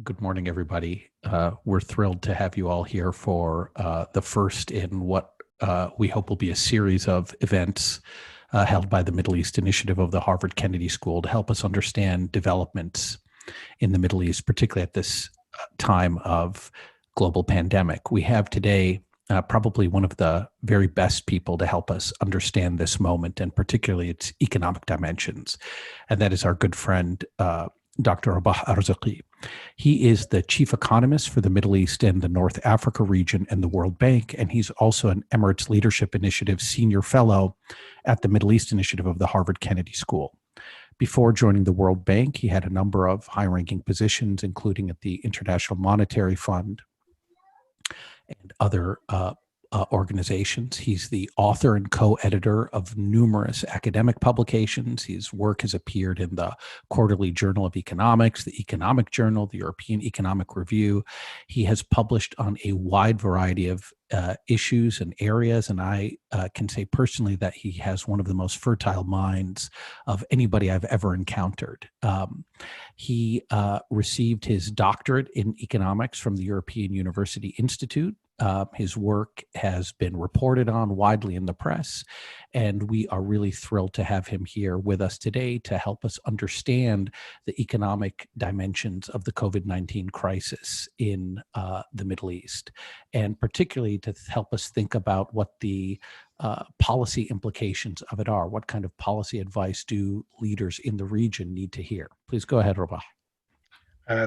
Good morning, everybody. We're thrilled to have you all here for the first in what we hope will be a series of events held by the Middle East Initiative of the Harvard Kennedy School to help us understand developments in the Middle East, particularly at this time of global pandemic. We have today probably one of the very best people to help us understand this moment and particularly its economic dimensions. And that is our good friend, Dr. Rabah Arezki. He is the chief economist for the Middle East and the North Africa region and the World Bank, and he's also an Emirates Leadership Initiative senior fellow at the Middle East Initiative of the Harvard Kennedy School. Before joining the World Bank, he had a number of high-ranking positions, including at the International Monetary Fund and other organizations. He's the author and co-editor of numerous academic publications. His work has appeared in the Quarterly Journal of Economics, the Economic Journal, the European Economic Review. He has published on a wide variety of issues and areas, and I can say personally that he has one of the most fertile minds of anybody I've ever encountered. He received his doctorate in economics from the European University Institute. His work has been reported on widely in the press, and we are really thrilled to have him here with us today to help us understand the economic dimensions of the COVID-19 crisis in the Middle East, and particularly to help us think about what the policy implications of it are. What kind of policy advice do leaders in the region need to hear? Please go ahead, Rabah.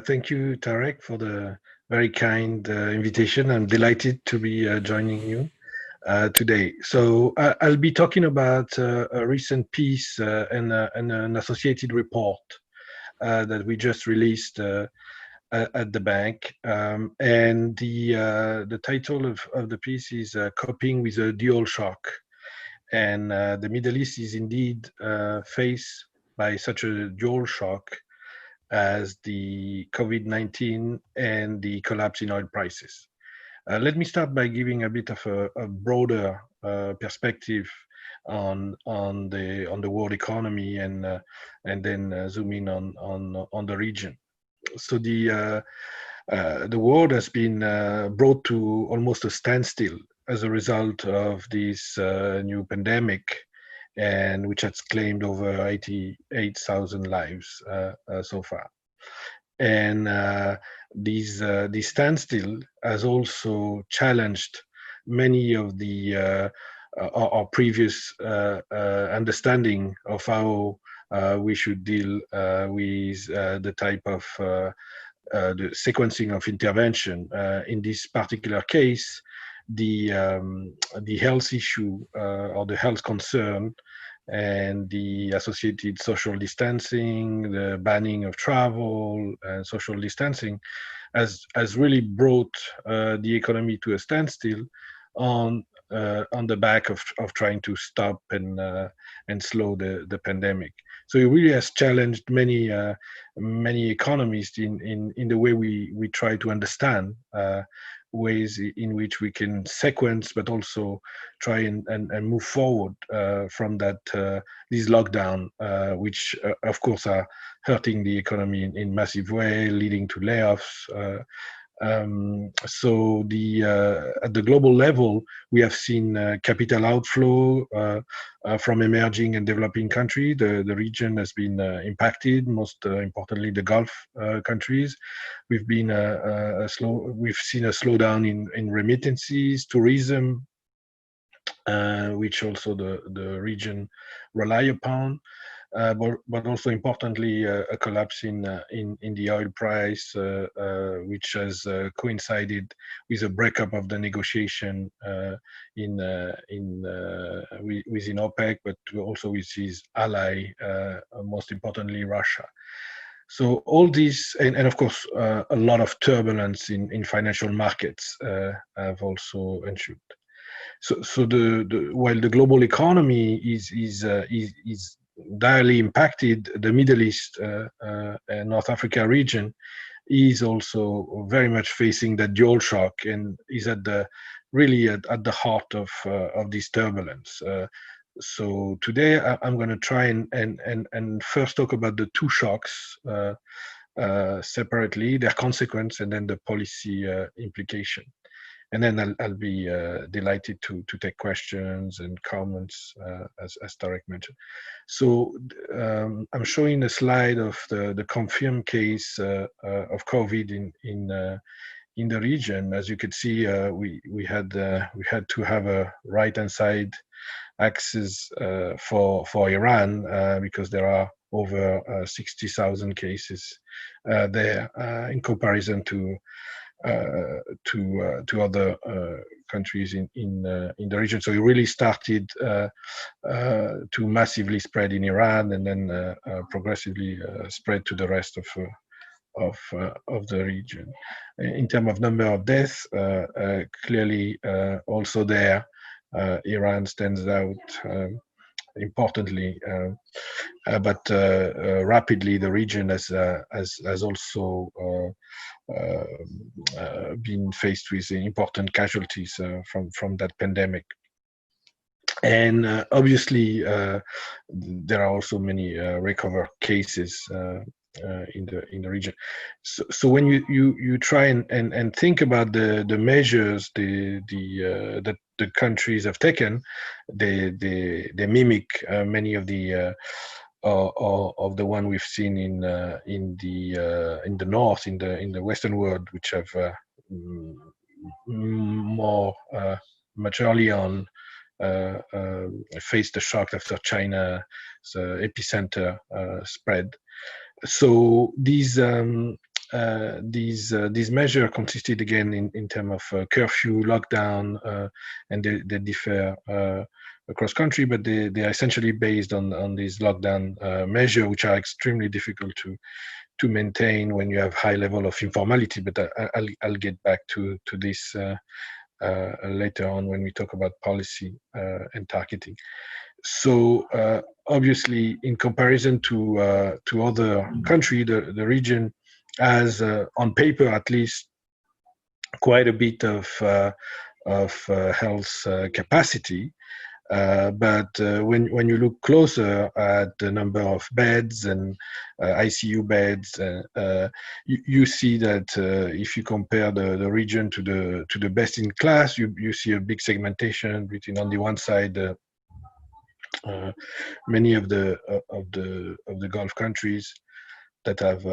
Thank you, Tarek, for the very kind invitation. I'm delighted to be joining you today. So I'll be talking about a recent piece and an associated report that we just released at the bank. And the title of the piece is Coping with a Dual Shock. And the Middle East is indeed faced by such a dual shock as the COVID-19 and the collapse in oil prices. Let me start by giving a bit of a broader perspective on the world economy and then zoom in on the region. So the world has been brought to almost a standstill as a result of this new pandemic, and which has claimed over 88,000 lives so far. And this standstill has also challenged many of the our previous understanding of how we should deal with the type of the sequencing of intervention. In this particular case, the health issue or the health concern and the associated social distancing, the banning of travel and social distancing has really brought the economy to a standstill on the back of trying to stop and slow the pandemic. So it really has challenged many economists in the way we try to understand ways in which we can sequence, but also try and move forward from that this lockdown, which of course are hurting the economy in massive way, leading to layoffs. So at the global level, we have seen capital outflow from emerging and developing countries. The region has been impacted, most importantly the Gulf countries. We've seen a slowdown in remittances, tourism, which also the region rely upon. But also importantly, a collapse in the oil price, which has coincided with a breakup of the negotiation within OPEC, but also with his ally, most importantly Russia. So all this, and of course, a lot of turbulence in financial markets have also ensued. So while the global economy is direly impacted, the Middle East and North Africa region is also very much facing that dual shock and is really at the heart of this turbulence. So today I'm going to try and first talk about the two shocks separately, their consequence, and then the policy implication. And then I'll be delighted to take questions and comments, as Tarek mentioned. So I'm showing a slide of the confirmed case of COVID in the region. As you could see, we had to have a right-hand side axis for Iran because there are over 60,000 cases there in comparison to other countries in the region. So it really started to massively spread in Iran, and then progressively spread to the rest of the region. In terms of number of deaths, clearly also there, Iran stands out importantly, but rapidly the region has also been faced with important casualties from that pandemic. And obviously, there are also many recovered cases in the region. So when you try and think about the measures that the countries have taken, they mimic many of the one we've seen in the north, in the Western world, which have more much early on faced the shock after China's epicenter spread. So these measures consisted again in terms of curfew, lockdown, and they differ across country, but they are essentially based on these lockdown measures, which are extremely difficult to maintain when you have high level of informality. But I'll get back to this later on when we talk about policy and targeting. So obviously, in comparison to other countries, the region has, on paper at least, quite a bit of health capacity. But when you look closer at the number of beds and ICU beds, you see that if you compare the region to the best in class, you see a big segmentation between, on the one side, many of the Gulf countries that have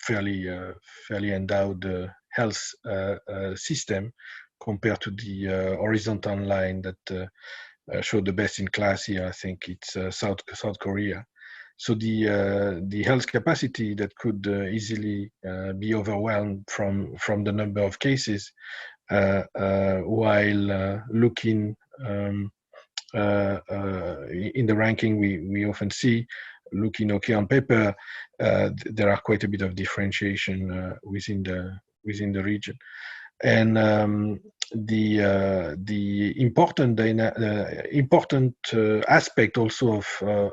fairly endowed health system, compared to the horizontal line that showed the best in class here. I think it's South Korea. So the health capacity that could easily be overwhelmed from the number of cases, while looking in the ranking we often see, looking okay on paper, there are quite a bit of differentiation within the region. And the important aspect also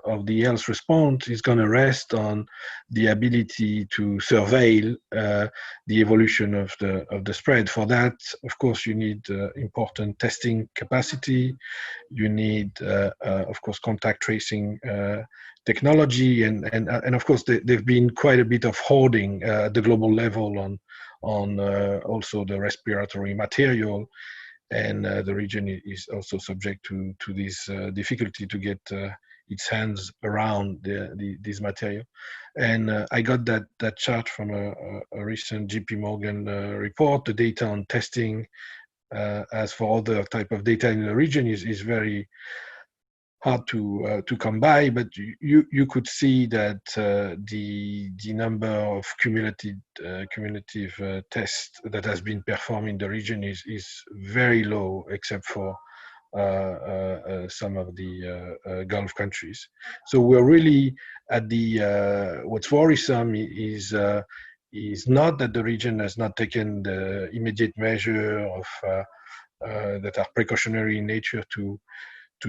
of the health response is going to rest on the ability to surveil the evolution of the spread. For that, of course, you need important testing capacity. You need, of course, contact tracing technology, and of course, there've been quite a bit of hoarding at the global level on also the respiratory material, and the region is also subject to this difficulty to get its hands around this material. And I got that chart from a recent JP Morgan report. The data on testing, as for other type of data in the region, is very hard to come by, but you could see that the number of cumulative tests that has been performed in the region is very low, except for some of the Gulf countries. So we're really at the what's worrisome is not that the region has not taken the immediate measure of that are precautionary in nature to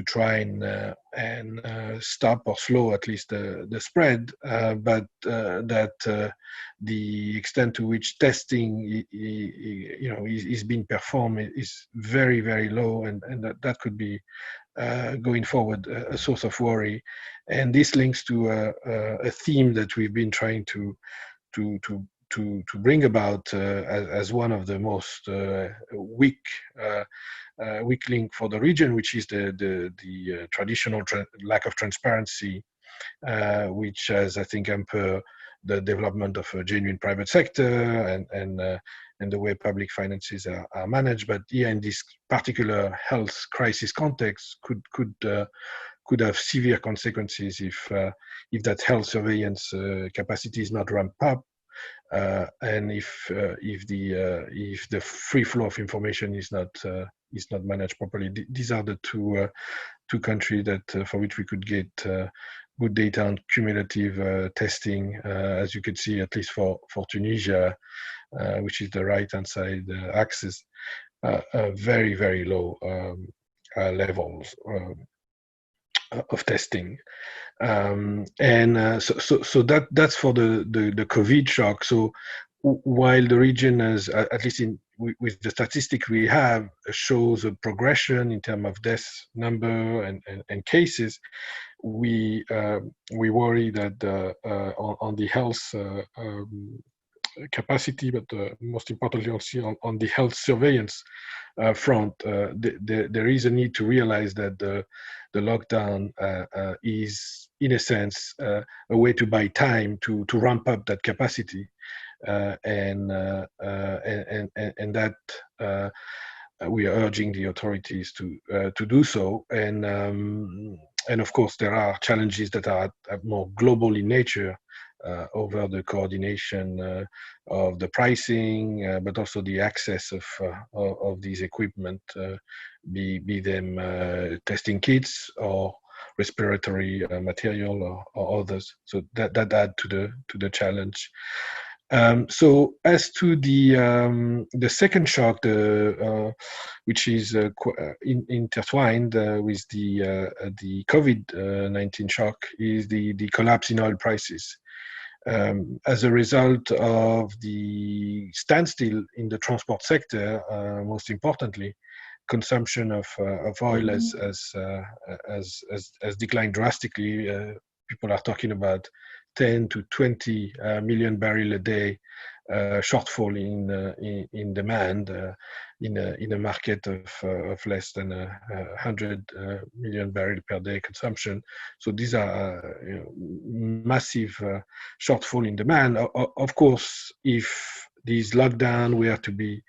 try and stop or slow at least the spread, but that the extent to which testing is being performed is very, very low, and that could be going forward, a source of worry. And this links to a theme that we've been trying to bring about as one of the most weak link for the region, which is the traditional lack of transparency, which has, I think, hampered the development of a genuine private sector and the way public finances are managed. But here, in this particular health crisis context, could have severe consequences if that health surveillance capacity is not ramped up, and if the free flow of information is not managed properly. These are the two countries that for which we could get good data on cumulative testing, as you can see, at least for Tunisia, which is the right-hand side axis, very, very low levels of testing. So that's for the COVID shock. So while the region has, at least with the statistic we have, shows a progression in terms of death number and cases, we worry that on the health capacity, but most importantly also on the health surveillance front, there is a need to realize that the lockdown is, in a sense, a way to buy time to ramp up that capacity, and that we are urging the authorities to do so. And of course, there are challenges that are more global in nature, over the coordination of the pricing, but also the access of these equipment, be them testing kits or respiratory material or others. So that add to the challenge. So as to the second shock, which is intertwined with the COVID-19 shock, is the collapse in oil prices. As a result of the standstill in the transport sector, most importantly, consumption of oil has declined drastically. People are talking about 10 to 20 million barrel a day shortfall in demand in a market of less than 100 million barrel per day consumption. So these are massive shortfall in demand. Of course, if these lockdown were to be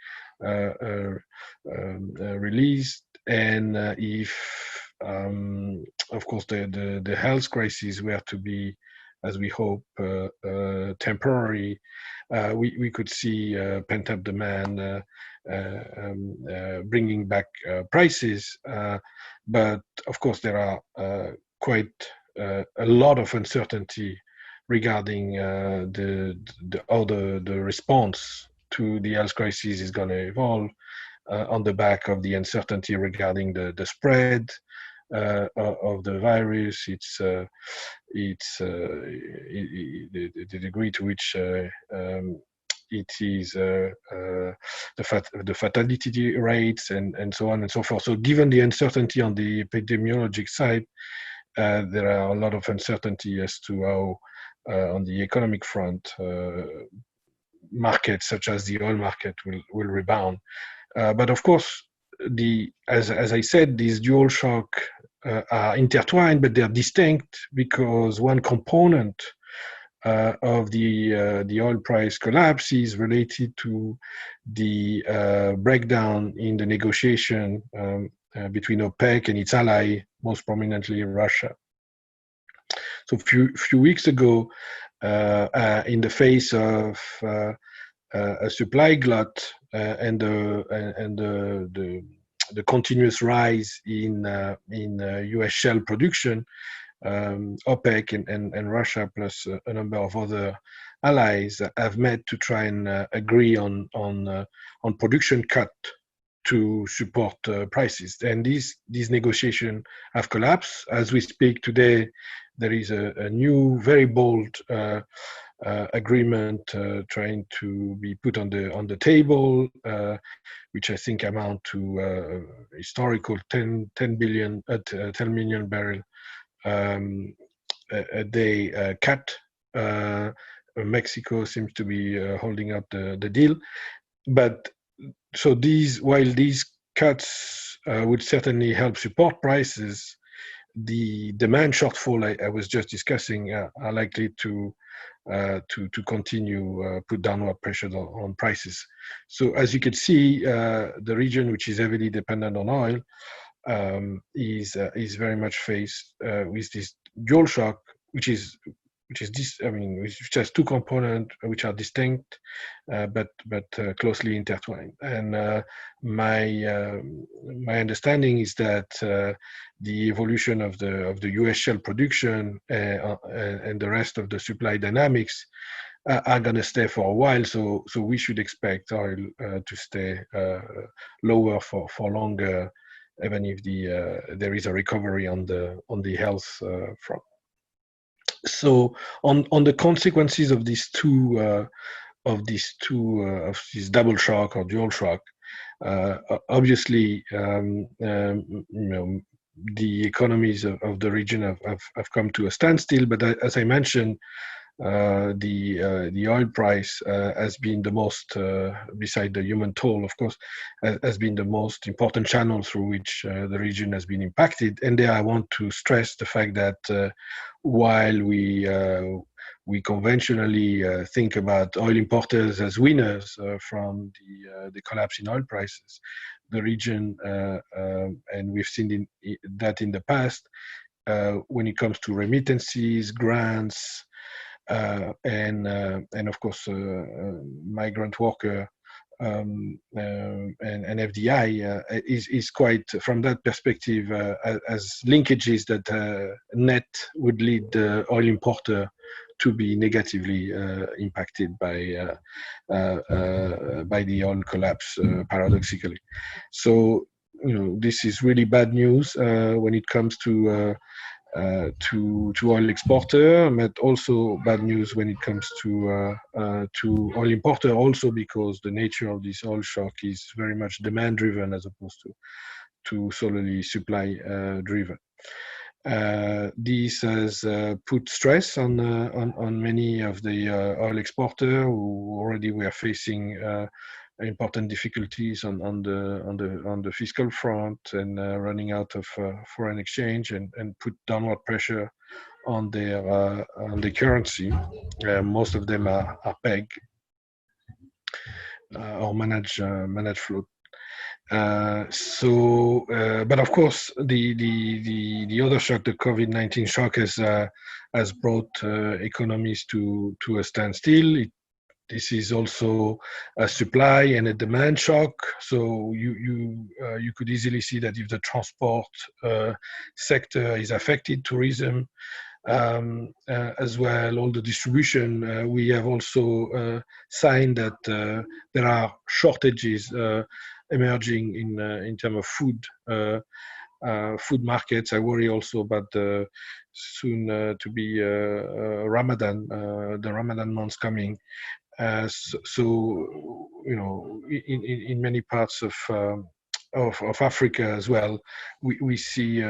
released, and if of course the health crisis were to be, as we hope, temporary, we could see pent-up demand bringing back prices. But of course, there are quite a lot of uncertainty regarding how the response to the health crisis is going to evolve, on the back of the uncertainty regarding the spread of the virus, the degree to which it is the fatality rates and so on and so forth. So given the uncertainty on the epidemiologic side, there are a lot of uncertainty as to how on the economic front markets such as the oil market will rebound. But of course, as I said, these dual shock are intertwined, but they're distinct, because one component of the oil price collapse is related to the breakdown in the negotiation between OPEC and its ally, most prominently Russia. So a few weeks ago, in the face of a supply glut and the continuous rise in U.S. shale production, OPEC and Russia, plus a number of other allies, have met to try and agree on production cut to support prices. And these negotiations have collapsed. As we speak today, there is a new, very bold agreement trying to be put on the table, which I think amount to historical 10 million barrel a day cut. Mexico seems to be holding up the deal, but so while these cuts would certainly help support prices, the demand shortfall I was just discussing are likely to continue put downward pressure on prices. So as you can see, the region which is heavily dependent on oil is very much faced with this dual shock, which is this. I mean, which has two components which are distinct, but closely intertwined. And my understanding is that the evolution of the U.S. shale production and the rest of the supply dynamics are going to stay for a while. So we should expect oil to stay lower for longer, even if there is a recovery on the health front. So on the consequences of these of this double shock or dual shock, obviously the economies of the region have come to a standstill. But as I mentioned, the oil price has been the most, beside the human toll, of course, has been the most important channel through which the region has been impacted. And there I want to stress the fact that while we conventionally think about oil importers as winners from the collapse in oil prices, the region, and we've seen that in the past, when it comes to remittances, grants, and of course migrant worker and FDI is quite, from that perspective, as linkages that net would lead the oil importer to be negatively impacted by the oil collapse, paradoxically. So this is really bad news when it comes to oil exporter, but also bad news when it comes to oil importer, also because the nature of this oil shock is very much demand driven as opposed to solely supply driven. This has put stress on many of the oil exporter who already were facing important difficulties on the fiscal front and running out of foreign exchange, and put downward pressure on the currency. Most of them are peg or manage float. But of course, the other shock, the COVID-19 shock, has brought economies to a standstill. This is also a supply and a demand shock. So you could easily see that if the transport sector is affected, tourism as well, all the distribution, we have also signed that there are shortages emerging in terms of food markets. I worry also about the soon to be Ramadan, the Ramadan months coming. So in many parts of Africa as well, we see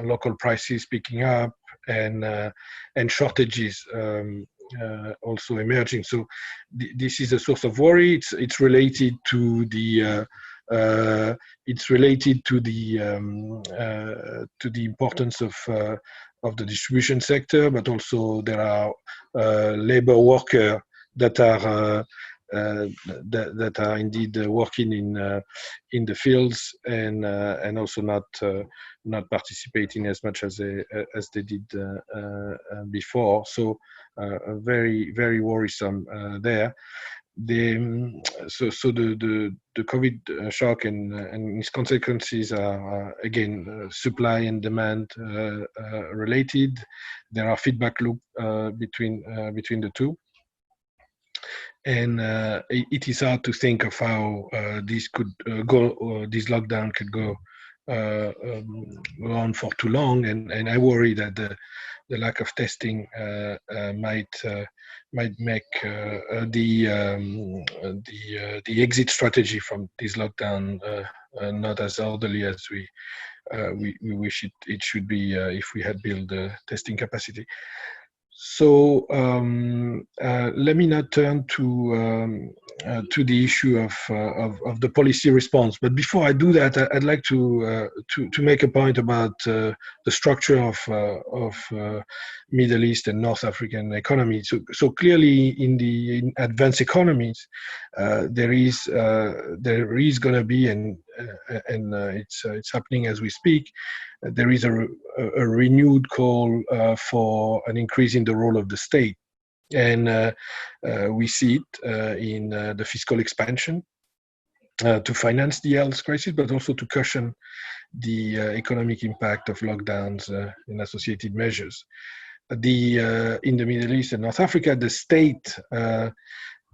local prices picking up and shortages also emerging. So this is a source of worry. It's related to the importance of the distribution sector, but also there are labor workers that are indeed working in the fields and also not participating as much as they did before. So very, very worrisome there. The COVID shock and its consequences are again supply and demand related. There are feedback loop between the two. And it is hard to think of how this could go, this lockdown could go go on for too long, and I worry that the lack of testing might make the exit strategy from this lockdown not as orderly as we wish it should be if we had built the testing capacity. So let me now turn to the issue of the policy response. But before I do that, I'd like to make a point about the structure of Middle East and North African economies. So clearly, in advanced economies, there is going to be, and it's happening as we speak. There is a renewed call for an increase in the role of the state. And we see it in the fiscal expansion to finance the health crisis, but also to cushion the economic impact of lockdowns and associated measures. In the Middle East and North Africa, the state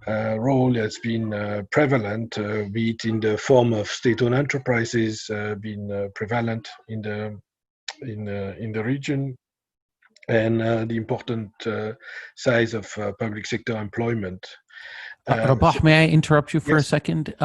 role has been prevalent, be it in the form of state-owned enterprises, been prevalent in the region, and the important size of public sector employment. Rabah, may I interrupt you for a second?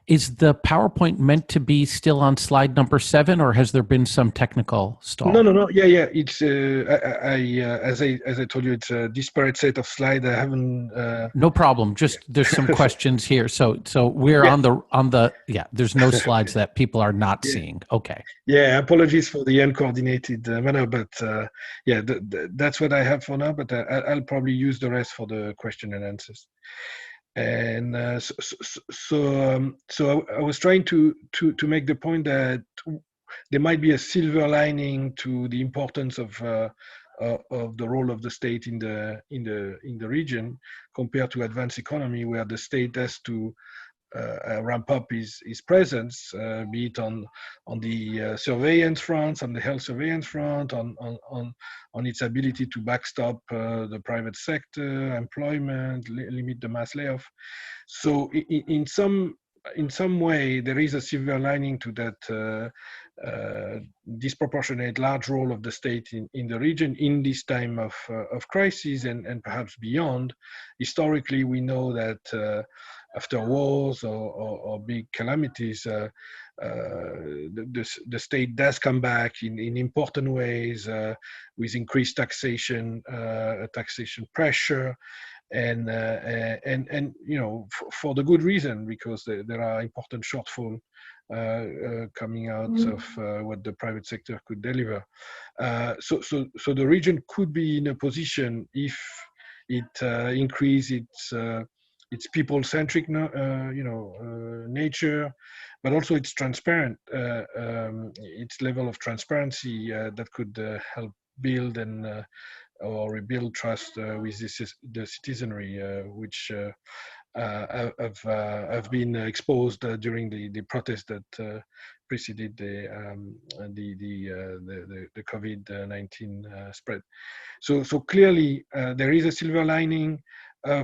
Is the PowerPoint meant to be still on slide number 7, or has there been some technical stall? No. Yeah. It's as I told you, it's a disparate set of slides. I haven't. No problem. Just there's some questions here. So we're on the there's no slides that people are not seeing. Okay. Yeah. Apologies for the uncoordinated manner, but that's what I have for now. But I'll probably use the rest for the question and answers. And so I was trying to make the point that there might be a silver lining to the importance of the role of the state in the region compared to advanced economy, where the state has to ramp up his presence, be it on the surveillance front, on the health surveillance front, on its ability to backstop the private sector, employment, limit the mass layoff. So in some way, there is a silver lining to that disproportionate large role of the state in the region in this time of crisis and perhaps beyond. Historically, we know that after wars or big calamities, the state does come back in important ways with increased taxation pressure, and for the good reason, because there are important shortfall coming out of what the private sector could deliver. So the region could be in a position, if it increase its people-centric nature, but also its transparent, its level of transparency that could help build and or rebuild trust with the citizenry, which have been exposed during the protest that preceded the COVID-19 spread. So clearly there is a silver lining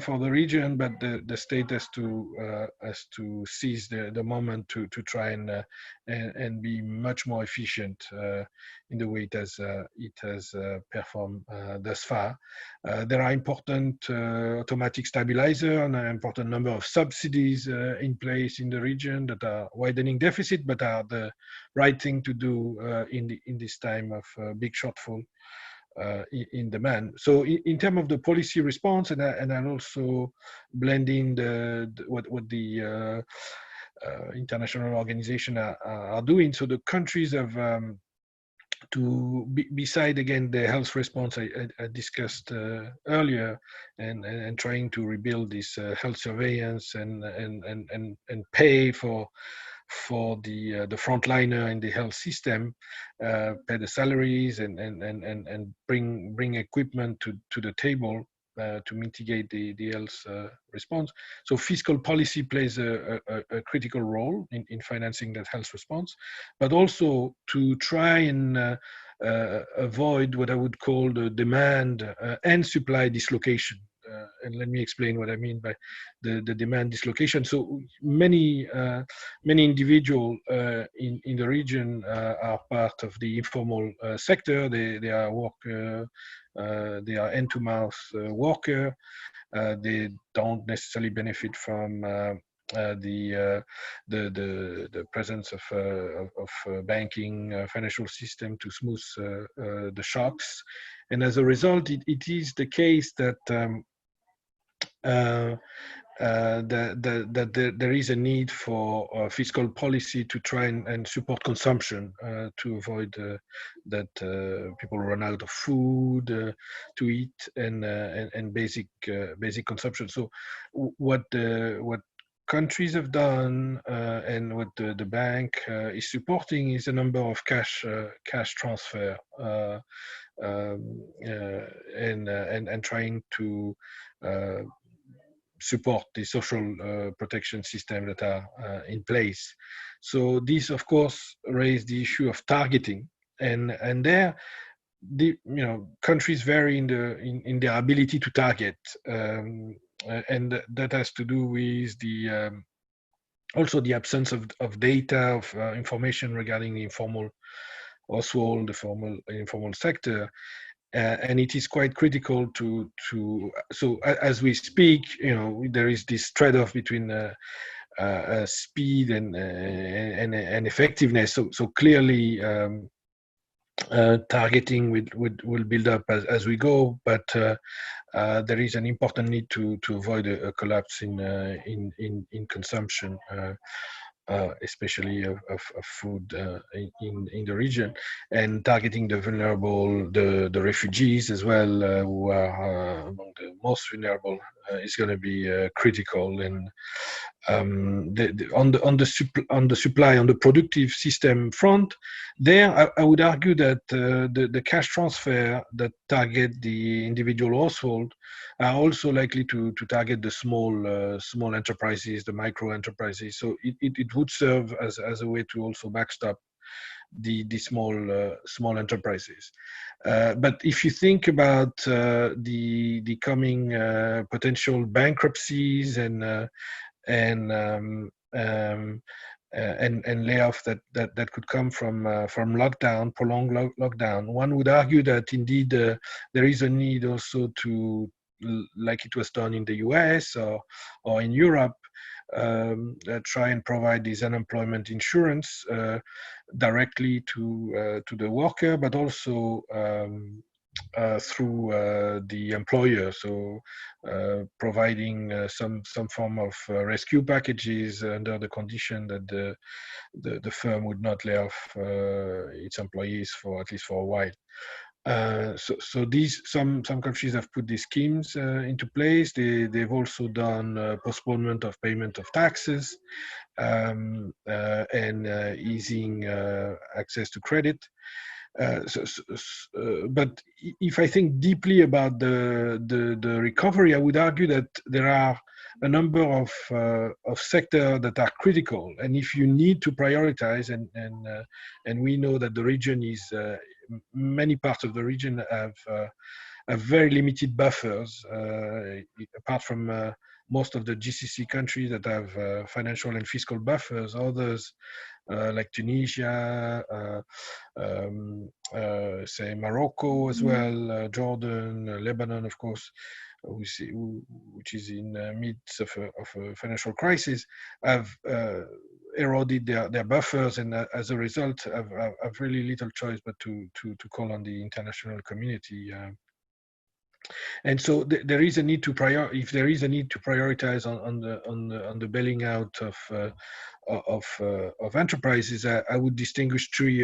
for the region, but the state has to seize the moment to try and be much more efficient in the way it has performed thus far. There are important automatic stabilizer and an important number of subsidies in place in the region that are widening deficit, but are the right thing to do in this time of big shortfall in demand. So in terms of the policy response, and I'll also blend in what the international organizations are doing. So the countries have beside again the health response I discussed earlier, and trying to rebuild this health surveillance and pay for the frontliner in the health system, pay the salaries and bring equipment to the table to mitigate the health response. So fiscal policy plays a critical role in financing that health response, but also to try and avoid what I would call the demand and supply dislocation. and let me explain what I mean by the demand dislocation. So many individuals in the region are part of the informal sector. They are they are hand-to-mouth worker. They don't necessarily benefit from the presence of banking financial system to smooth the shocks, and as a result, it is the case that that there is a need for fiscal policy to try and support consumption to avoid that people run out of food to eat and basic consumption. So what countries have done and what the bank is supporting is a number of cash transfer and trying to support the social protection system that are in place. So this, of course, raised the issue of targeting, and there, countries vary in their ability to target, and that has to do with the also the absence of data of information regarding the informal household, the informal sector. And it is quite critical to so as we speak, there is this trade-off between speed and effectiveness. So clearly targeting will build up as we go, but there is an important need to avoid a collapse in consumption. Especially of food in the region, and targeting the vulnerable, the refugees as well, who are among the most vulnerable, is going to be critical. And on the supply, on the productive system front, there I would argue that the cash transfer that target the individual household are also likely to target the small enterprises, the micro enterprises. So it would serve as a way to also backstop the small enterprises. But if you think about the coming potential bankruptcies and layoff that could come from lockdown, prolonged lockdown, one would argue that indeed there is a need also to, like it was done in the US or in Europe, try and provide this unemployment insurance directly to the worker, but also through the employer. So providing some form of rescue packages under the condition that the firm would not lay off its employees for at least for a while. So these some countries have put these schemes into place. They've also done postponement of payment of taxes and easing access to credit. But if I think deeply about the recovery, I would argue that there are a number of sectors that are critical, and if you need to prioritize, and we know that the region is many parts of the region have very limited buffers, apart from most of the GCC countries that have financial and fiscal buffers. Others, like Tunisia, say Morocco as well, Jordan, Lebanon, of course, which is in the midst of a financial crisis, have eroded their buffers, and as a result have really little choice but to call on the international community. And so there is a need to if there is a need to prioritize on the bailing out of enterprises, I would distinguish three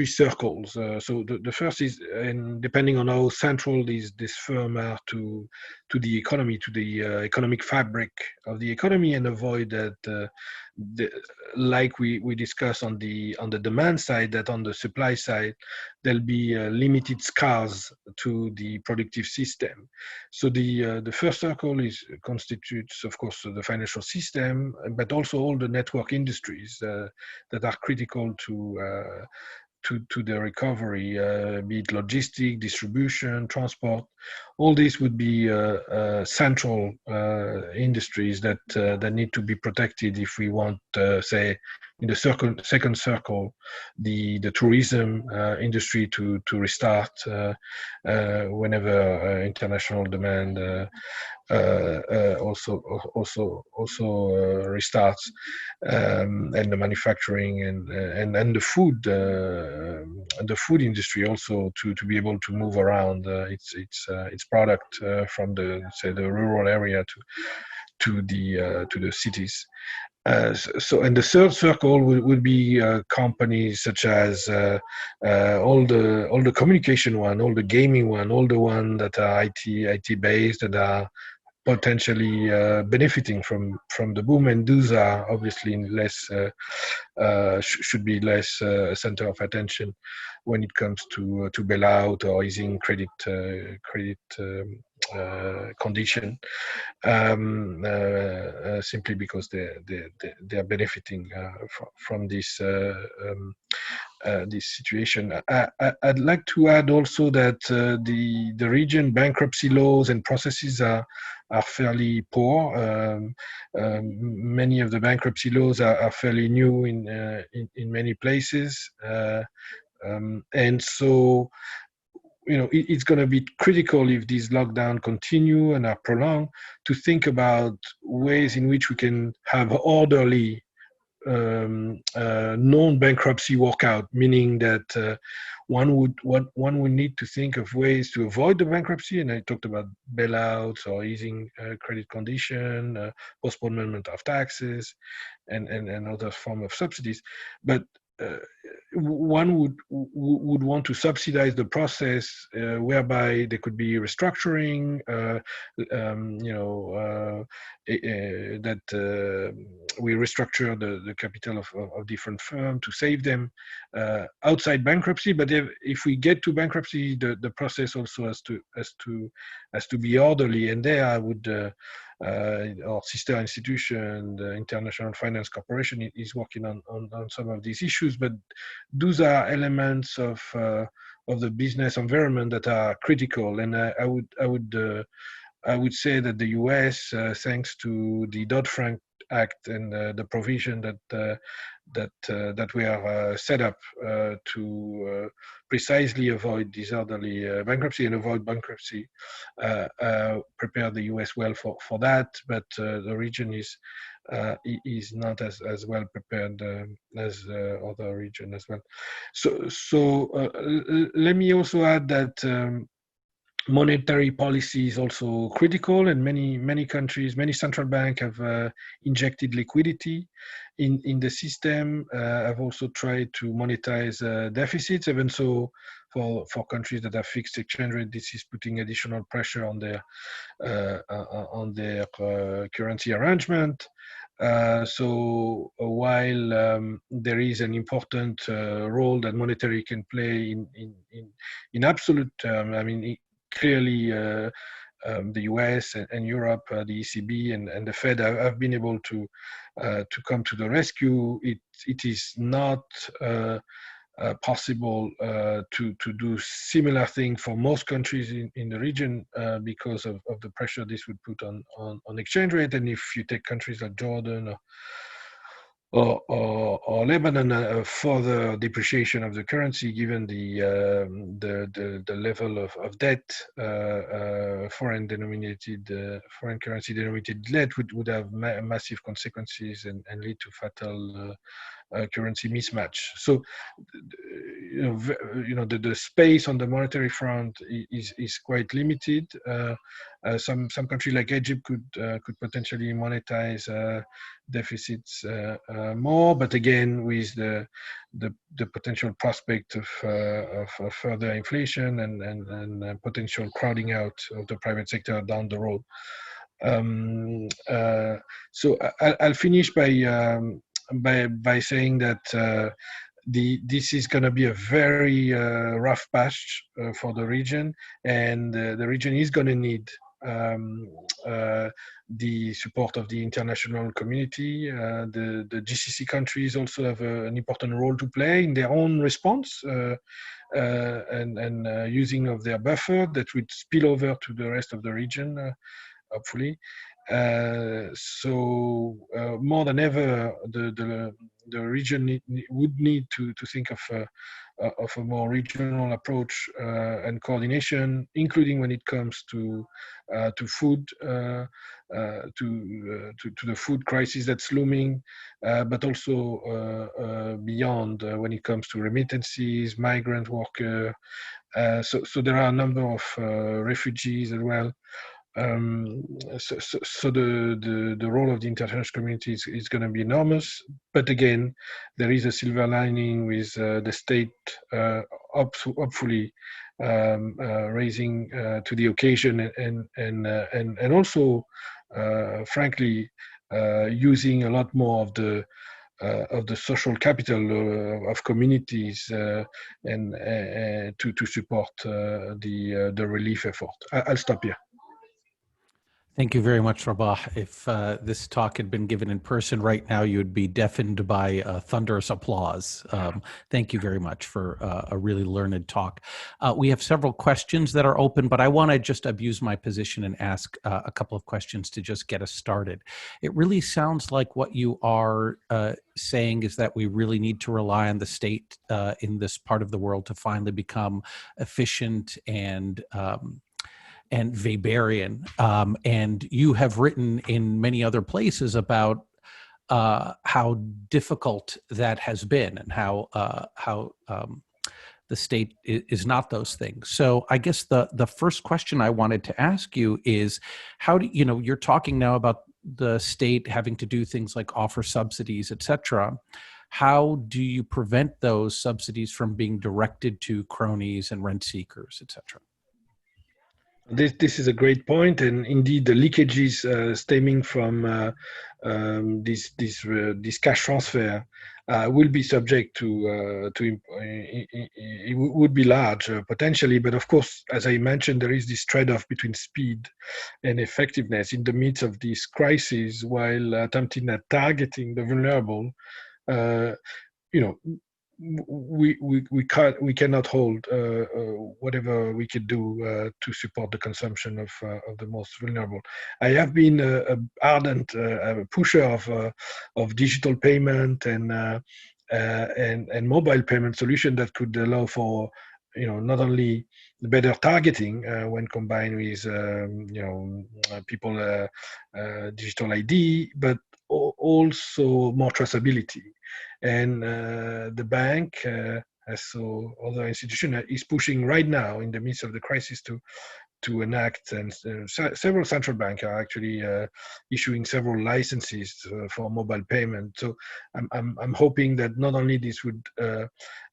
circles. So the first is, and depending on how central this firm are to the economy, to the economic fabric of the economy, and avoid that, like we discussed on the demand side, that on the supply side there'll be limited scars to the productive system. So the first circle constitutes, of course, the financial system, but also all the network industries that are critical to the recovery, be it logistic, distribution, transport. All these would be central industries that need to be protected if we want, say, in the second circle, the tourism industry to restart whenever international demand also restarts, and the manufacturing and the food industry also to be able to move around its product from the rural area to the cities. And the third circle would be companies such as all the communication one, all the gaming one, all the one that are IT based, that are potentially benefiting from the boom, and those are obviously less should be less a center of attention when it comes to bailout or easing credit condition, simply because they are benefiting from this situation. I'd like to add also that the region bankruptcy laws and processes are fairly poor. Many of the bankruptcy laws are fairly new in many places, and so it's going to be critical, if these lockdowns continue and are prolonged, to think about ways in which we can have orderly non-bankruptcy workout, meaning that one would need to think of ways to avoid the bankruptcy, and I talked about bailouts or easing credit condition, postponement of taxes, and other form of subsidies, but one would want to subsidize the process whereby there could be restructuring, that we restructure the capital of different firms to save them outside bankruptcy. But if we get to bankruptcy, the process also has to be orderly. And there I would our sister institution, the International Finance Corporation, is working on some of these issues. But those are elements of the business environment that are critical. And I would say that the U.S., thanks to the Dodd-Frank Act and the provision that we are set up to precisely avoid disorderly bankruptcy and avoid bankruptcy, prepare the U.S. well for that. But the region is not as well prepared as other region as well. So let me also add that monetary policy is also critical, and many countries, many central banks have injected liquidity in the system. Have also tried to monetize deficits. Even so, for countries that have fixed exchange rate, this is putting additional pressure on their currency arrangement. So while there is an important role that monetary can play in absolute term, I mean, clearly, the US and Europe, the ECB and the Fed have been able to come to the rescue. It is not possible to do similar thing for most countries in the region because of the pressure this would put on exchange rate. And if you take countries like Jordan or Lebanon, further depreciation of the currency, given the level of debt, foreign currency denominated debt would have massive consequences and lead to fatal currency mismatch. So, the space on the monetary front is quite limited. Some countries like Egypt could potentially monetize deficits more, but again, with the potential prospect of further inflation and potential crowding out of the private sector down the road. So I'll finish by saying that this is going to be a very rough patch for the region, and the region is going to need the support of the international community. The GCC countries also have an important role to play in their own response. and using of their buffer that would spill over to the rest of the region, hopefully. So more than ever, the region would need to think of a more regional approach and coordination, including when it comes to food, to the food crisis that's looming, but also beyond when it comes to remittances, migrant worker. So there are a number of refugees as well. So the role of the international community is going to be enormous. But again, there is a silver lining with the state hopefully raising to the occasion and also, frankly, using a lot more of the social capital of communities and to support the relief effort. I'll stop here. Thank you very much, Rabah. If this talk had been given in person right now, you would be deafened by thunderous applause. Thank you very much for a really learned talk. We have several questions that are open, but I want to just abuse my position and ask a couple of questions to just get us started. It really sounds like what you are saying is that we really need to rely on the state in this part of the world to finally become efficient and Weberian. And you have written in many other places about how difficult that has been and how the state is not those things. So I guess the first question I wanted to ask you is, how do you're talking now about the state having to do things like offer subsidies, et cetera. How do you prevent those subsidies from being directed to cronies and rent seekers, et cetera? This is a great point, and indeed the leakages stemming from this cash transfer will be subject to it would be large potentially, but of course, as I mentioned, there is this trade-off between speed and effectiveness in the midst of this crisis, while attempting at targeting the vulnerable. We cannot hold whatever we could do to support the consumption of the most vulnerable. I have been an ardent pusher of digital payment and mobile payment solution that could allow for not only better targeting when combined with people digital ID, but also more traceability. And the bank, as so other institution, is pushing right now in the midst of the crisis to enact, and several central banks are actually issuing several licenses for mobile payment. So I'm hoping that not only this would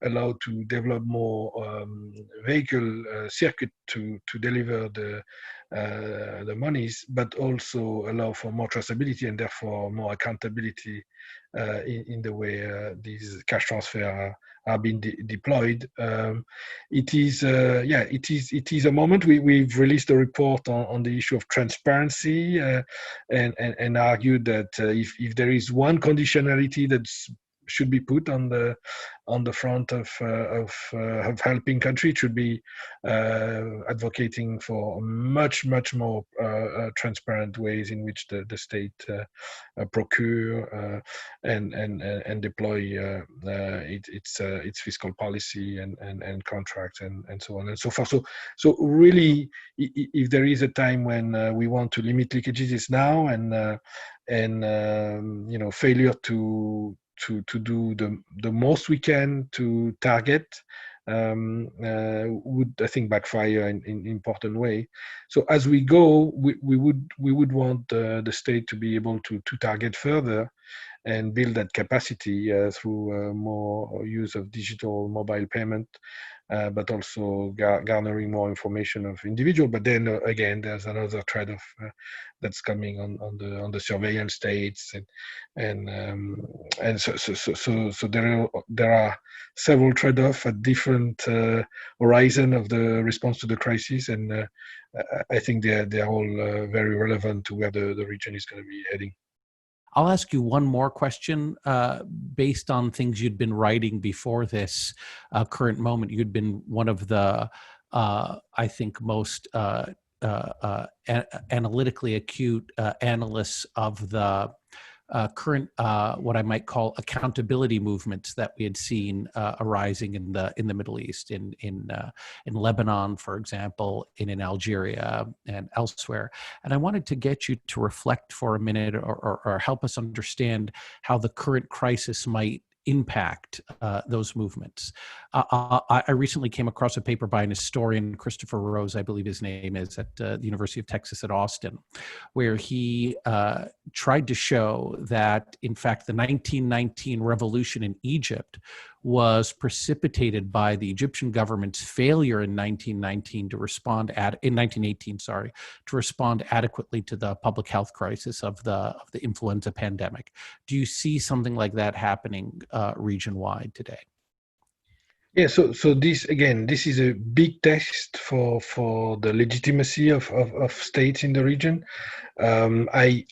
allow to develop more vehicle circuit to deliver the monies, but also allow for more traceability and therefore more accountability in the way these cash transfer are being deployed. It is a moment. We've released a report on the issue of transparency and argued that if there is one conditionality that should be put on the front of helping country, it should be advocating for much more transparent ways in which the state procure and deploy its fiscal policy and contracts and so on and so forth. So really, if there is a time when we want to limit leakages, it's now, and failure to do the most we can to target would, I think, backfire in important way. So as we go, we would want the state to be able to target further and build that capacity through more use of digital mobile payment, but also garnering more information of individual. But then again, there's another trade-off that's coming on the surveillance states, and so there are several trade-offs at different horizon of the response to the crisis, and I think they're all very relevant to where the region is going to be heading. I'll ask you one more question based on things you'd been writing before this current moment. You'd been one of the, I think, most analytically acute analysts of the current, what I might call accountability movements that we had seen arising in the Middle East, in Lebanon, for example, in Algeria and elsewhere. And I wanted to get you to reflect for a minute, or help us understand how the current crisis might impact those movements. I recently came across a paper by an historian, Christopher Rose, I believe his name is, at the University of Texas at Austin, where he tried to show that, in fact, the 1919 revolution in Egypt was precipitated by the Egyptian government's failure in 1919 to respond in 1918, sorry, to respond adequately to the public health crisis of the influenza pandemic. Do you see something like that happening region-wide today? Yeah, so this again, this is a big test for the legitimacy of states in the region. The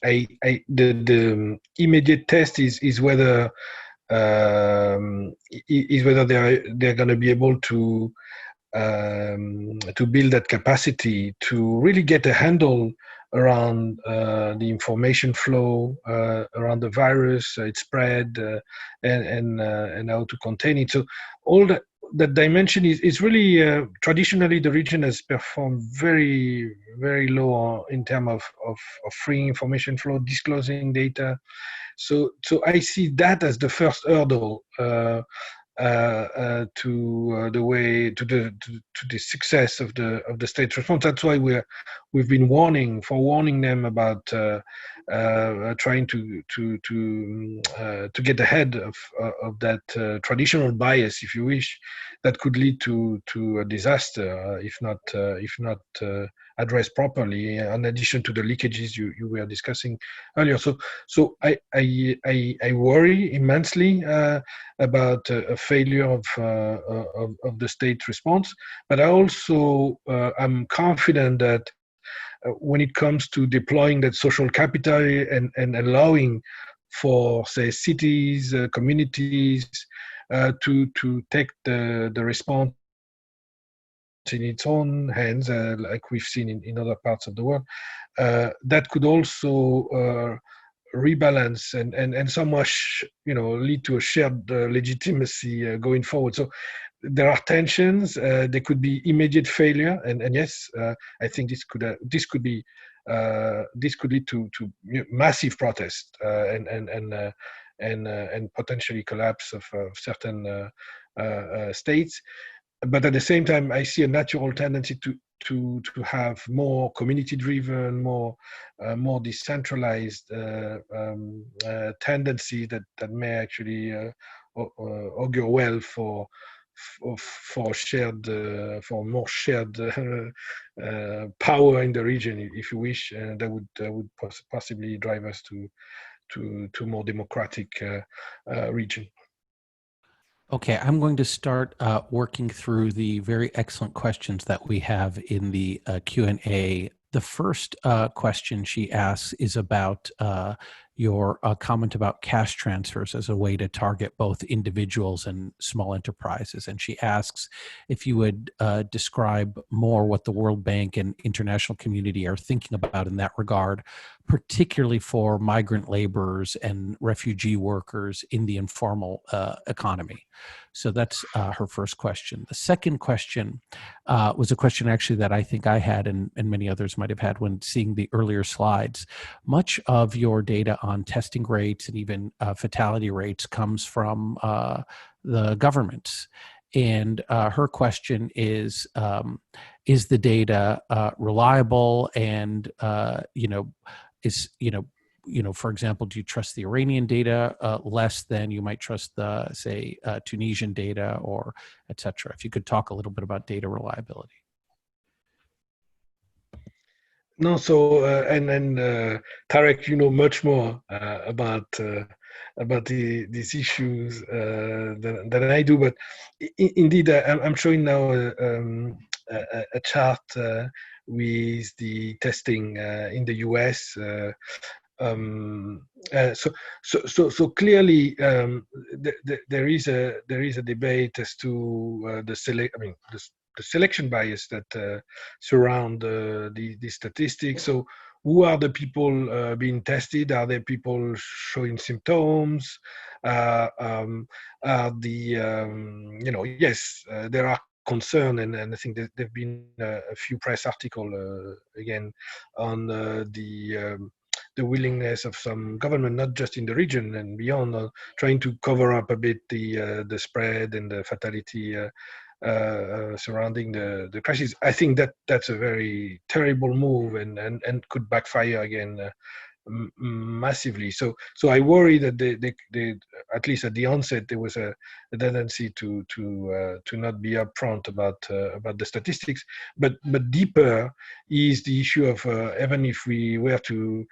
immediate test is whether they're going to be able to build that capacity to really get a handle around the information flow around the virus, its spread, and how to contain it. So all that dimension is really traditionally the region has performed very, very low in terms of free information flow, disclosing data. So I see that as the first hurdle to the success of the state's response. That's why we've been warning them about trying to get ahead of that traditional bias, if you wish, that could lead to a disaster if not addressed properly. In addition to the leakages you were discussing earlier, so I worry immensely about a failure of the state response, but I also am confident that when it comes to deploying that social capital and allowing for, say, cities, communities to take the response in its own hands, like we've seen in other parts of the world, that could also rebalance and somewhat lead to a shared legitimacy going forward. So there are tensions. There could be immediate failure, and yes, I think this could lead to massive protest and potentially collapse of certain states. But at the same time, I see a natural tendency to have more community-driven, more decentralized tendency that may actually augur well for more shared power in the region, if you wish, and that would possibly drive us to more democratic region. Okay, I'm going to start working through the very excellent questions that we have in the Q&A. The first question she asks is about your comment about cash transfers as a way to target both individuals and small enterprises. And she asks if you would describe more what the World Bank and international community are thinking about in that regard, particularly for migrant laborers and refugee workers in the informal economy. So that's her first question. The second question was a question actually that I think I had and many others might have had when seeing the earlier slides. Much of your data on testing rates and even fatality rates comes from the governments. And her question is the data reliable? And for example, do you trust the Iranian data less than you might trust the, say, Tunisian data, or et cetera? If you could talk a little bit about data reliability. No, so and Tarek, you know much more about these issues than I do. But indeed, I'm showing now a chart with the testing in the US. So clearly there is a debate as to the selection bias that surround the statistics. So who are the people being tested? Are there people showing symptoms? Are the yes, there are concern, and I think there've been a few press articles again on the willingness of some government, not just in the region and beyond, trying to cover up a bit the spread and the fatality surrounding the crisis. I think that's a very terrible move and could backfire again massively. So I worry that they at least at the onset there was a tendency to not be upfront about the statistics, but deeper is the issue of even if we were to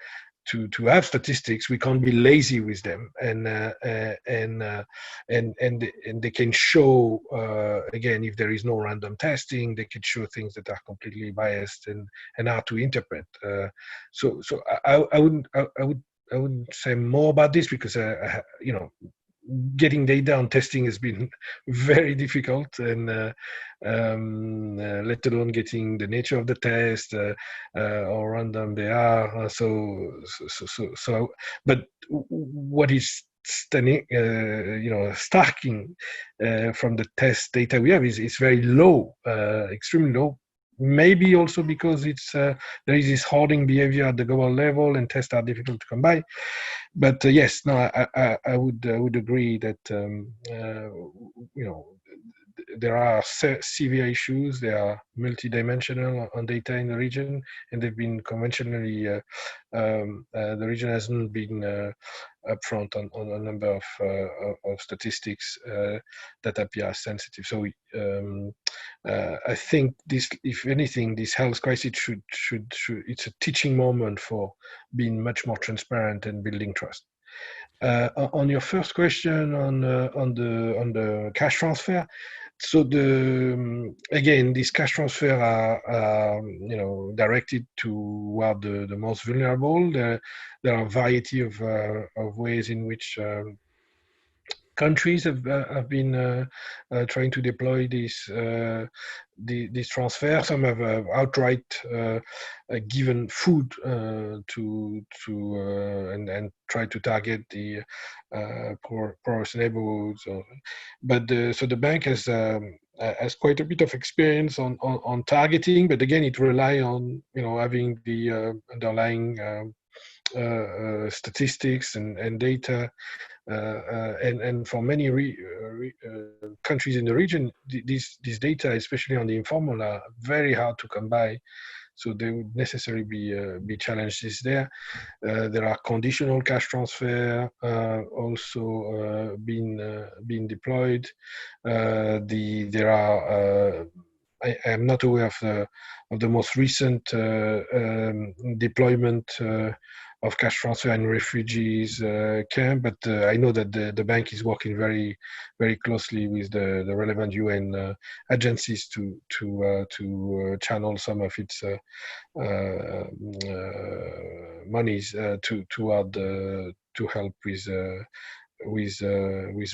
have statistics, we can't be lazy with them, and they can show again, if there is no random testing, they could show things that are completely biased and hard to interpret. So I wouldn't say more about this because getting data on testing has been very difficult, and let alone getting the nature of the test or random they are. But what is stunning, starking from the test data we have is very low, extremely low. Maybe also because it's there is this hoarding behavior at the global level, and tests are difficult to come by. But yes, no, I would agree that there are severe issues. They are multidimensional on data in the region, and they've been conventionally the region hasn't been upfront on a number of statistics that appear sensitive. So I think this, if anything, this health crisis should it's a teaching moment for being much more transparent and building trust. On your first question on the cash transfer, so again, these cash transfer are directed toward the most vulnerable. There are a variety of ways in which countries have been trying to deploy this transfer. Some have outright given food and try to target the poorest neighborhoods. So the bank has quite a bit of experience on targeting, but again, it relies on having the underlying statistics and data. And for many countries in the region, these data, especially on the informal, are very hard to come by. So they would necessarily be challenges there. There are conditional cash transfer also being deployed. There are. I am not aware of the most recent deployment of cash transfer in refugees camp, but I know that the bank is working very, very closely with the relevant UN agencies to channel some of its monies to help with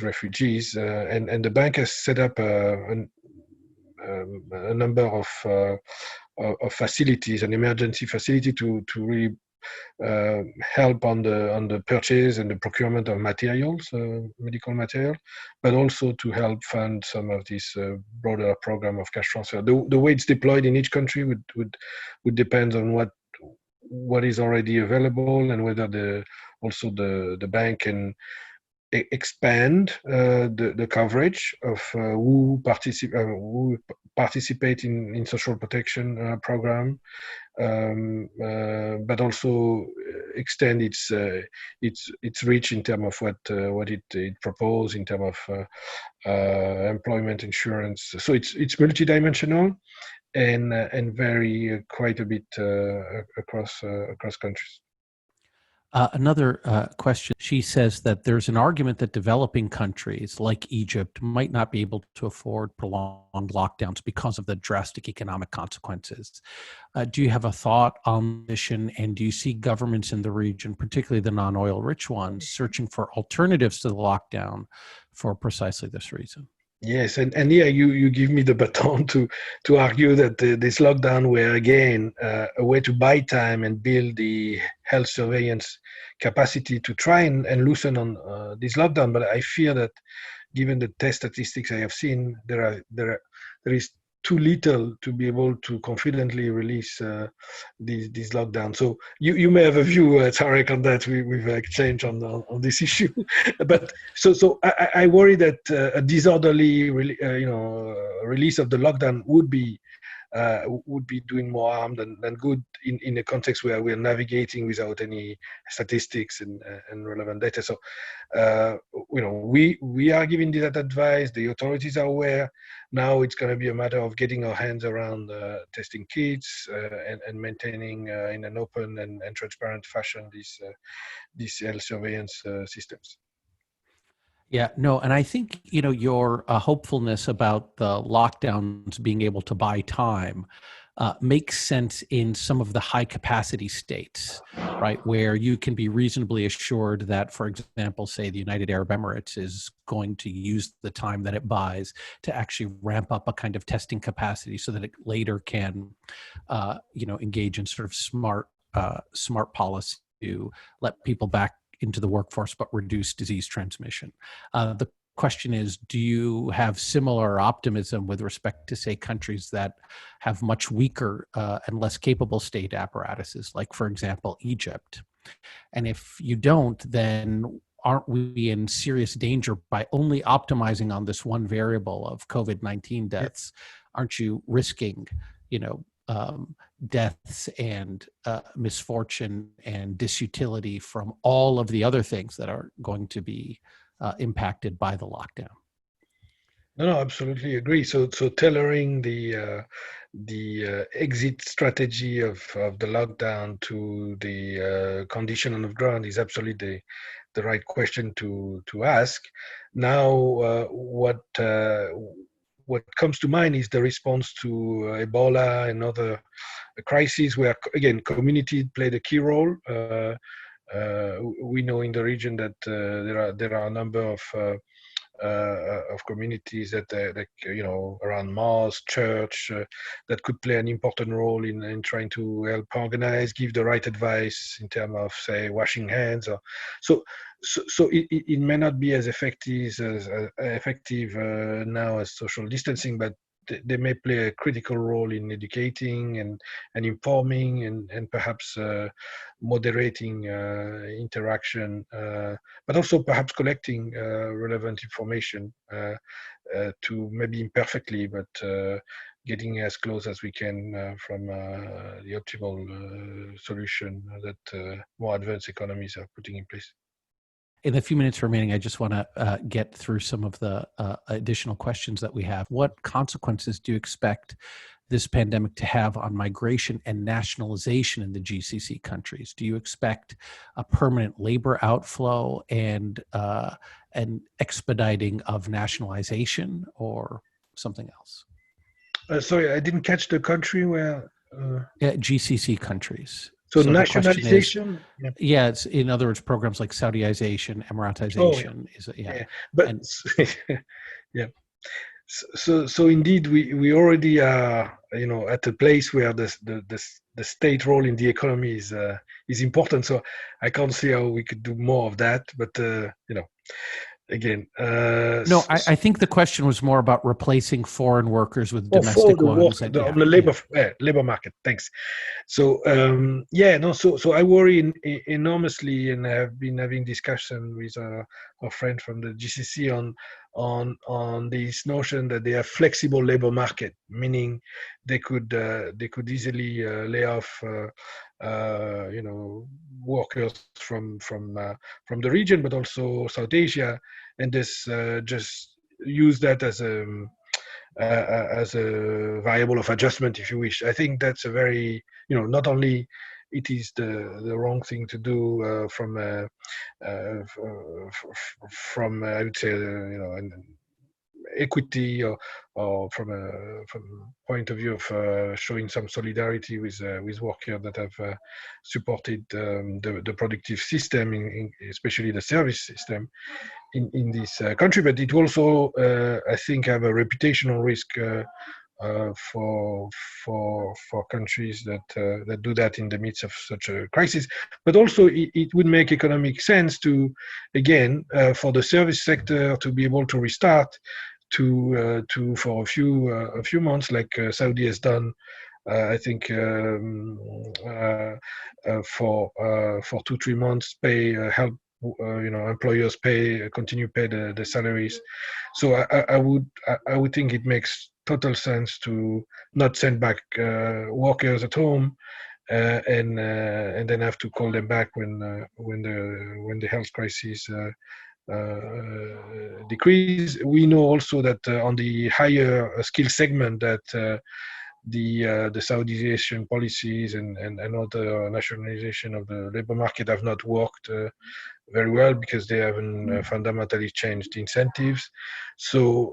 refugees, and the bank has set up a number of facilities, an emergency facility to really help on the purchase and the procurement of materials, medical material, but also to help fund some of this broader program of cash transfer. The way it's deployed in each country would depend on what is already available, and whether the bank can expand the coverage of who participate in social protection program, but also extend its reach in terms of what it proposes in terms of employment insurance. So it's multidimensional and vary quite a bit across countries. Another question. She says that there's an argument that developing countries like Egypt might not be able to afford prolonged lockdowns because of the drastic economic consequences. Do you have a thought on this? And do you see governments in the region, particularly the non-oil rich ones, searching for alternatives to the lockdown for precisely this reason? Yes, and yeah, you give me the baton to argue that this lockdown were again a way to buy time and build the health surveillance capacity to try and loosen on this lockdown. But I fear that, given the test statistics I have seen, there is too little to be able to confidently release these lockdowns. So you may have a view, Tarek, on that. We've exchanged on this issue, but so I worry that a disorderly release of the lockdown would be doing more harm than good in a context where we're navigating without any statistics and relevant data. So, we are giving that advice. The authorities are aware. Now it's going to be a matter of getting our hands around testing kits and maintaining in an open and transparent fashion these health surveillance systems. Yeah, no, and I think, your hopefulness about the lockdowns being able to buy time makes sense in some of the high capacity states, right? Where you can be reasonably assured that, for example, say the United Arab Emirates is going to use the time that it buys to actually ramp up a kind of testing capacity so that it later can, engage in sort of smart policy to let people back into the workforce but reduce disease transmission. The question is, do you have similar optimism with respect to, say, countries that have much weaker and less capable state apparatuses, like, for example, Egypt? And if you don't, then aren't we in serious danger by only optimizing on this one variable of COVID-19 deaths? Aren't you risking, deaths and misfortune and disutility from all of the other things that are going to be impacted by the lockdown? No, absolutely agree. So tailoring the exit strategy of the lockdown to the condition on the ground is absolutely the right question to ask. Now, what comes to mind is the response to Ebola and other crises where, again, community played a key role. We know in the region that there are a number of communities that around mosque, church, that could play an important role in trying to help organize, give the right advice in terms of, say, washing hands. So it may not be as effective now as social distancing, but they may play a critical role in educating and informing and perhaps moderating interaction, but also perhaps collecting relevant information to, maybe imperfectly, but getting as close as we can from the optimal solution that more advanced economies are putting in place. In the few minutes remaining, I just want to get through some of the additional questions that we have. What consequences do you expect this pandemic to have on migration and nationalization in the GCC countries? Do you expect a permanent labor outflow and expediting of nationalization, or something else? Sorry, I didn't catch the country where. GCC countries. So nationalization? Yeah, it's, in other words, programs like Saudization, Emiratization. But yeah. So indeed, we already are, at a place where the state role in the economy is important. So I can't see how we could do more of that. But again, no, I think the question was more about replacing foreign workers with domestic ones. On the labor market. Thanks. So so I worry enormously, and I've been having discussion with our friend from the GCC on this notion that they have flexible labor market, meaning they could easily lay off workers from the region, but also South Asia, and this just use that as a variable of adjustment, if you wish. I think that's a very, not only it is the wrong thing to do from I would say an equity or from a point of view of showing some solidarity with workers that have supported the productive system, especially the service system in this country. But it also, I think, have a reputational risk for countries that do that in the midst of such a crisis. But also, it would make economic sense to, again, for the service sector to be able to restart to for a few months, like Saudi has done. I think for 2-3 months, pay help employers continue pay the salaries. So I would think it makes total sense to not send back workers at home and then have to call them back when the health crisis decrease. We know also that on the higher skill segment that the Saudization policies and other nationalization of the labor market have not worked very well because they haven't fundamentally changed incentives. So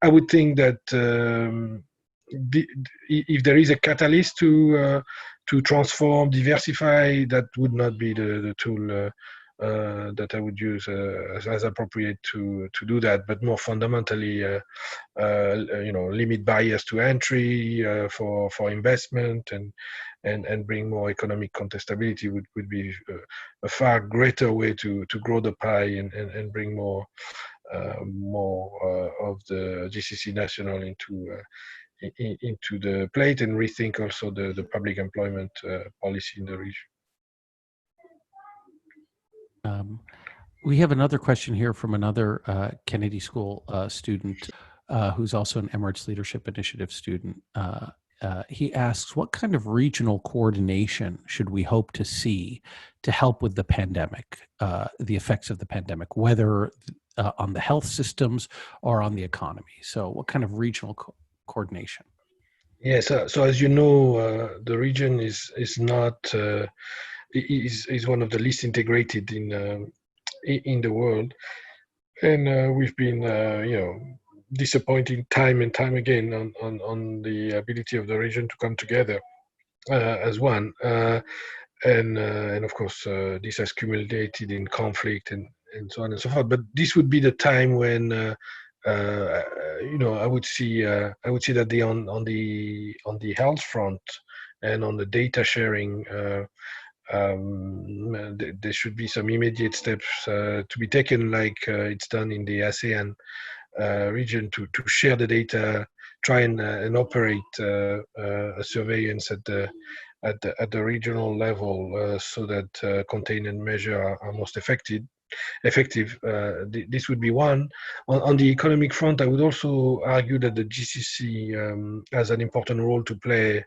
I would think that if there is a catalyst to transform, diversify, that would not be the tool that I would use as appropriate to do that, but more fundamentally, limit barriers to entry for investment and bring more economic contestability would be a far greater way to grow the pie and bring more of the GCC national into the plate and rethink also the public employment policy in the region. We have another question here from another Kennedy School student who's also an Emirates Leadership Initiative student. He asks, what kind of regional coordination should we hope to see to help with the pandemic, the effects of the pandemic, whether on the health systems or on the economy? So what kind of regional coordination? Yes, so as you know, the region is not is one of the least integrated in the world, and we've been disappointing time and time again on the ability of the region to come together as one, and of course this has culminated in conflict and so on and so forth. But this would be the time when I would see that on the health front and on the data sharing, there should be some immediate steps to be taken, like it's done in the ASEAN region, to share the data, try and operate a surveillance at the regional level so that contain and measure are most effective. This would be one. On the economic front, I would also argue that the GCC has an important role to play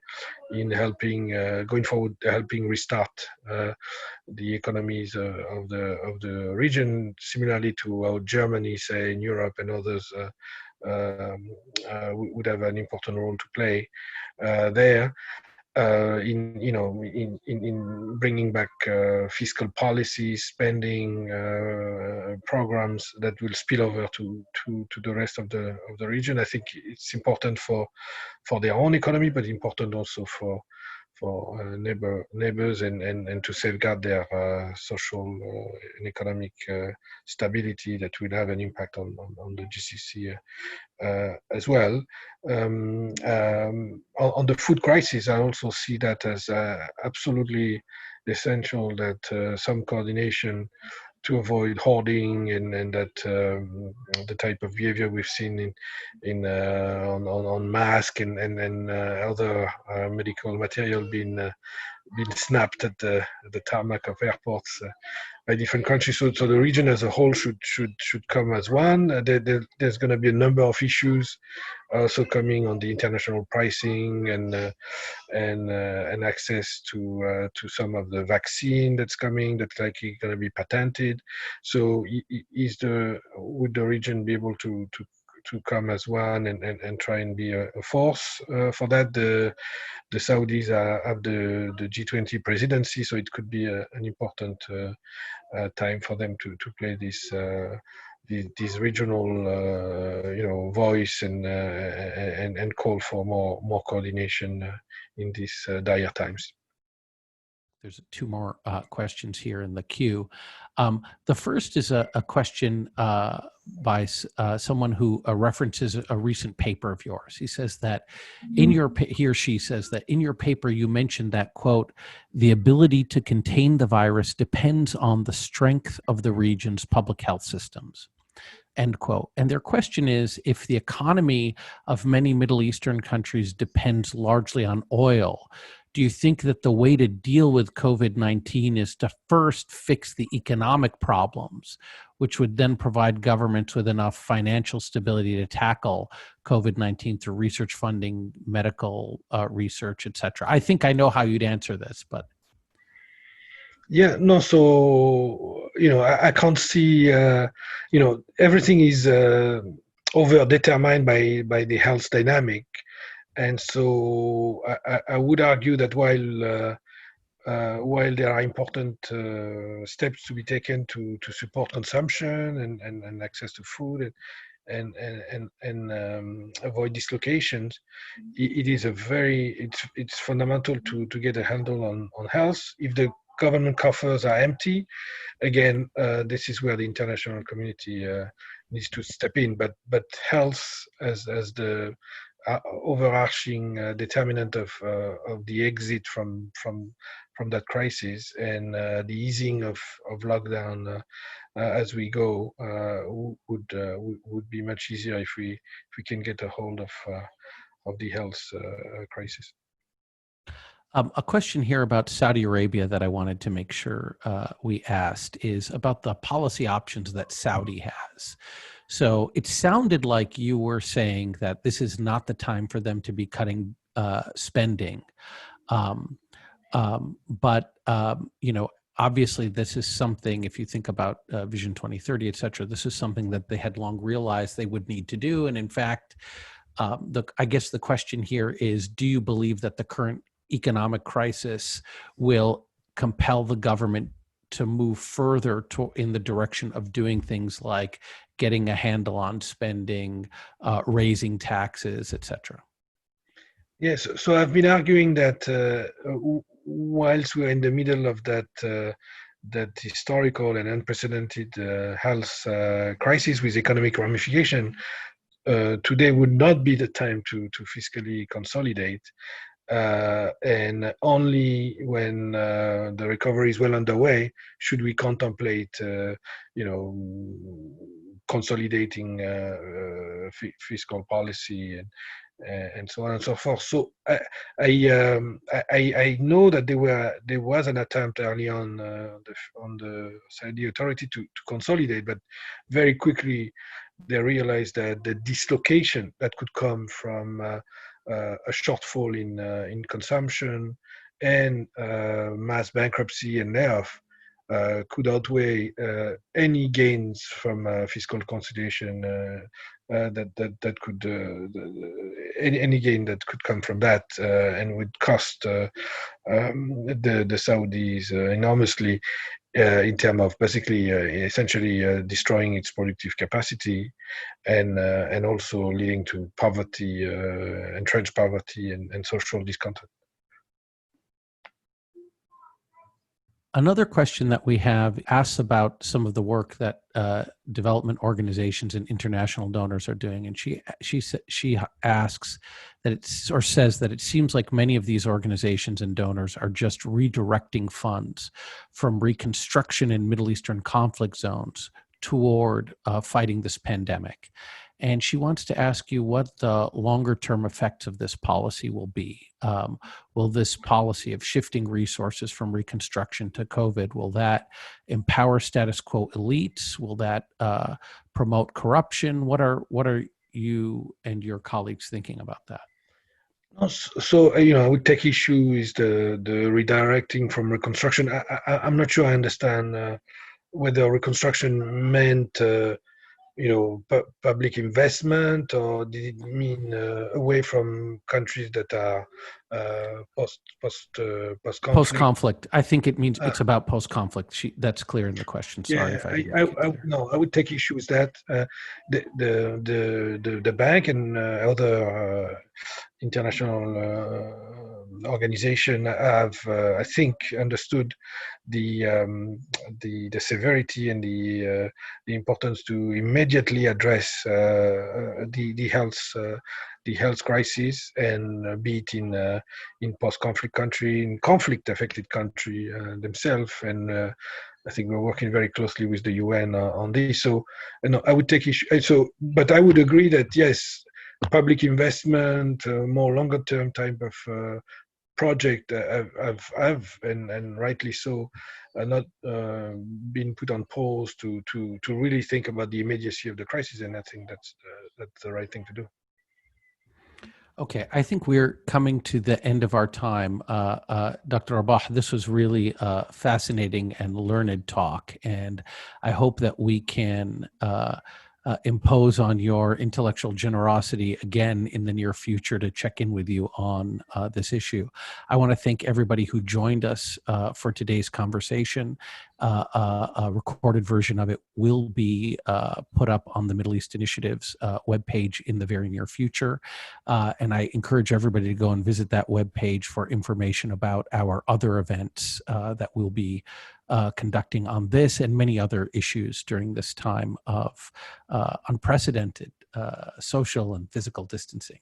in helping going forward, helping restart the economies of the region, similarly to how Germany, say, in Europe and others would have an important role to play there. In bringing back fiscal policies, spending programs that will spill over to the rest of the region. I think it's important for their own economy, but important also for neighbors and to safeguard their social and economic stability that will have an impact on the GCC as well. On the food crisis, I also see that as absolutely essential that some coordination to avoid hoarding and that the type of behavior we've seen on masks and other medical material being snapped at the tarmac of airports by different countries. So the region as a whole should come as one. There's going to be a number of issues also coming on the international pricing and access to some of the vaccine that's coming, that's likely going to be patented. So would the region be able to come as one and try and be a force for that. The Saudis have the G20 presidency, so it could be an important time for them to play this regional voice and call for more coordination in these dire times. There's two more questions here in the queue. The first is a question by someone who references a recent paper of yours. He says that he or she says that in your paper you mentioned that, quote, the ability to contain the virus depends on the strength of the region's public health systems, end quote. And their question is, if the economy of many Middle Eastern countries depends largely on oil, do you think that the way to deal with COVID-19 is to first fix the economic problems, which would then provide governments with enough financial stability to tackle COVID-19 through research funding, medical research, et cetera? I think I know how you'd answer this, but. Yeah, no, so, I can't see, everything is over-determined by the health dynamic. And so I would argue that while there are important steps to be taken to support consumption and access to food and avoid dislocations, it is it's fundamental to get a handle on health. If the government coffers are empty, again, this is where the international community needs to step in. But health as the overarching determinant of the exit from that crisis and the easing of lockdown as we go would be much easier if we can get a hold of the health crisis. A question here about Saudi Arabia that I wanted to make sure we asked is about the policy options that Saudi has. So it sounded like you were saying that this is not the time for them to be cutting spending. But obviously this is something, if you think about Vision 2030, et cetera, this is something that they had long realized they would need to do. And in fact, I guess the question here is, do you believe that the current economic crisis will compel the government to move further in the direction of doing things like getting a handle on spending, raising taxes, et cetera? Yes, so I've been arguing that whilst we're in the middle of that historical and unprecedented health crisis with economic ramification, today would not be the time to fiscally consolidate. And only when the recovery is well underway should we contemplate, consolidating fiscal policy and so on and so forth. So I know that there was an attempt early on the Saudi authority to consolidate, but very quickly they realized that the dislocation that could come from a shortfall in consumption and mass bankruptcy and layoff could outweigh any gains from fiscal consolidation that could any gain that could come from that and would cost the Saudis enormously in terms of basically essentially destroying its productive capacity and also leading to poverty, entrenched poverty and social discontent. Another question that we have asks about some of the work that development organizations and international donors are doing, and she asks that says that it seems like many of these organizations and donors are just redirecting funds from reconstruction in Middle Eastern conflict zones toward fighting this pandemic. And she wants to ask you what the longer term effects of this policy will be. Will this policy of shifting resources from reconstruction to COVID, will that empower status quo elites? Will that promote corruption? What are you and your colleagues thinking about that? So, I would take issue with the redirecting from reconstruction. I'm not sure I understand whether reconstruction meant public investment, or did it mean away from countries that are post conflict? Post-conflict. I think it means it's about post-conflict. That's clear in the question. Sorry if I didn't make it clear. No, I would take issue with that. The bank and other international organization have, I think, understood the severity and the importance to immediately address the health crisis, and be it in post-conflict country, in conflict-affected country themselves, and I think we're working very closely with the UN on this. So, I would take issue. But I would agree that yes, public investment, more longer-term type of project have and rightly so, not been put on pause to really think about the immediacy of the crisis, and I think that's the right thing to do. Okay, I think we're coming to the end of our time. Dr. Rabah, this was really a fascinating and learned talk, and I hope that we can impose on your intellectual generosity again in the near future to check in with you on this issue. I want to thank everybody who joined us for today's conversation. A recorded version of it will be put up on the Middle East Initiative's webpage in the very near future. And I encourage everybody to go and visit that webpage for information about our other events that we'll be conducting on this and many other issues during this time of unprecedented social and physical distancing.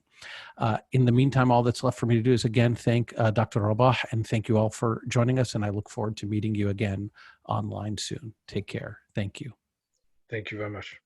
In the meantime, all that's left for me to do is again thank Dr. Rabah, and thank you all for joining us, and I look forward to meeting you again online soon. Take care. Thank you. Thank you very much.